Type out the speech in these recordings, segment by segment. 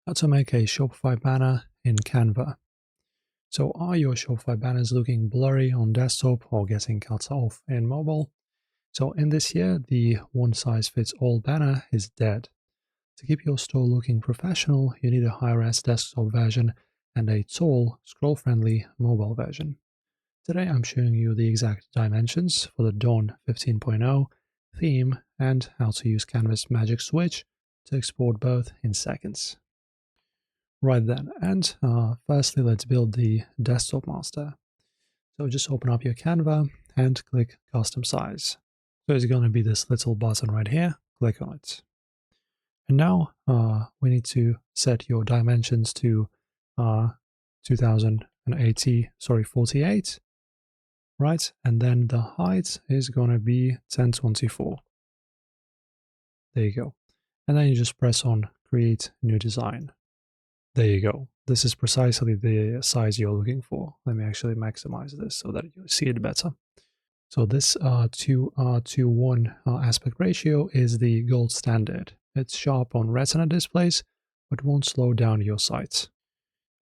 How to make a Shopify banner in Canva. So are your Shopify banners looking blurry on desktop or getting cut off in mobile? So in this here, the one-size-fits-all banner is dead. To keep your store looking professional, you need a high-res desktop version and a tall, scroll-friendly mobile version. Today I'm showing you the exact dimensions for the Dawn 15.0 theme and how to use Canva's magic switch to export both in seconds. Right then, and firstly, let's build the desktop master. So just open up your Canva and click Custom Size. So it's going to be this little button right here. Click on it. And now we need to set your dimensions to 48, right? And then the height is going to be 1024. There you go. And then you just press on Create New Design. There you go. This is precisely the size you're looking for. Let me actually maximize this so that you see it better. So this 2:1 aspect ratio is the gold standard. It's sharp on Retina displays, but won't slow down your site.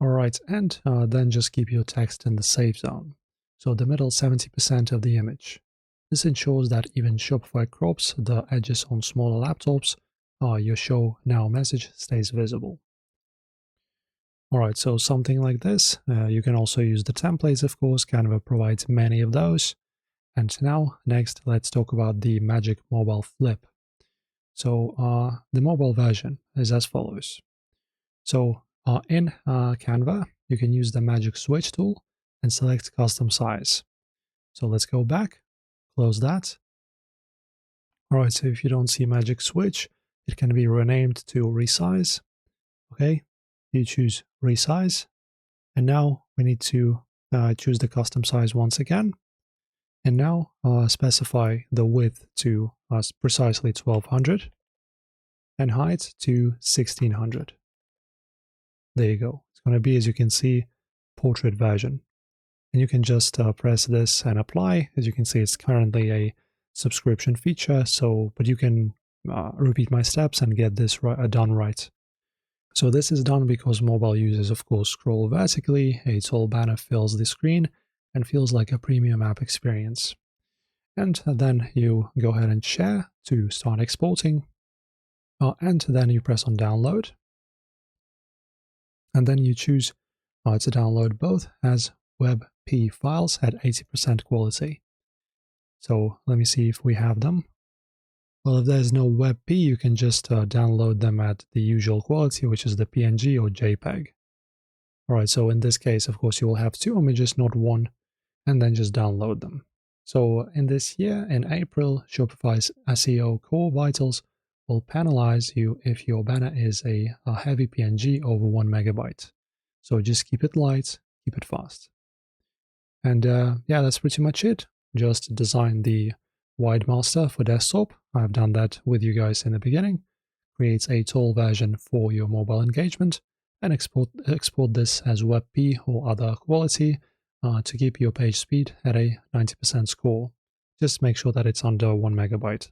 Alright, and then just keep your text in the safe zone. So the middle 70% of the image. This ensures that even Shopify crops the edges on smaller laptops, your show now message stays visible. Alright, so something like this. You can also use the templates, of course. Canva provides many of those. And now, next, let's talk about the magic mobile flip. So the mobile version is as follows. So in Canva, you can use the magic switch tool and select custom size. So let's go back, close that. Alright, so if you don't see magic switch, it can be renamed to resize. Okay. You choose resize, and now we need to choose the custom size once again, and now specify the width to precisely 1200 and height to 1600. There you go. It's going to be, as you can see, portrait version, and you can just press this and apply. As you can see, it's currently a subscription feature, but you can repeat my steps and get this done right. So this is done because mobile users, of course, scroll vertically. A tall banner fills the screen and feels like a premium app experience. And then you go ahead and share to start exporting. And then you press on download. And then you choose to download both as WebP files at 80% quality. So let me see if we have them. Well, if there's no WebP, you can just download them at the usual quality, which is the PNG or JPEG. Alright, so in this case, of course, you will have two images, not one, and then just download them. So in this year, in April, Shopify's SEO Core Vitals will penalize you if your banner is a heavy PNG over 1 megabyte. So just keep it light, keep it fast. And yeah, that's pretty much it. Just design the wide master for desktop. I've done that with you guys in the beginning. Create a tall version for your mobile engagement and export this as WebP or other quality to keep your page speed at a 90% score. Just make sure that it's under 1 megabyte.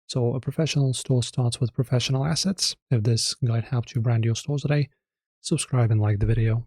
So a professional store starts with professional assets. If this guide helped you brand your store today, subscribe and like the video.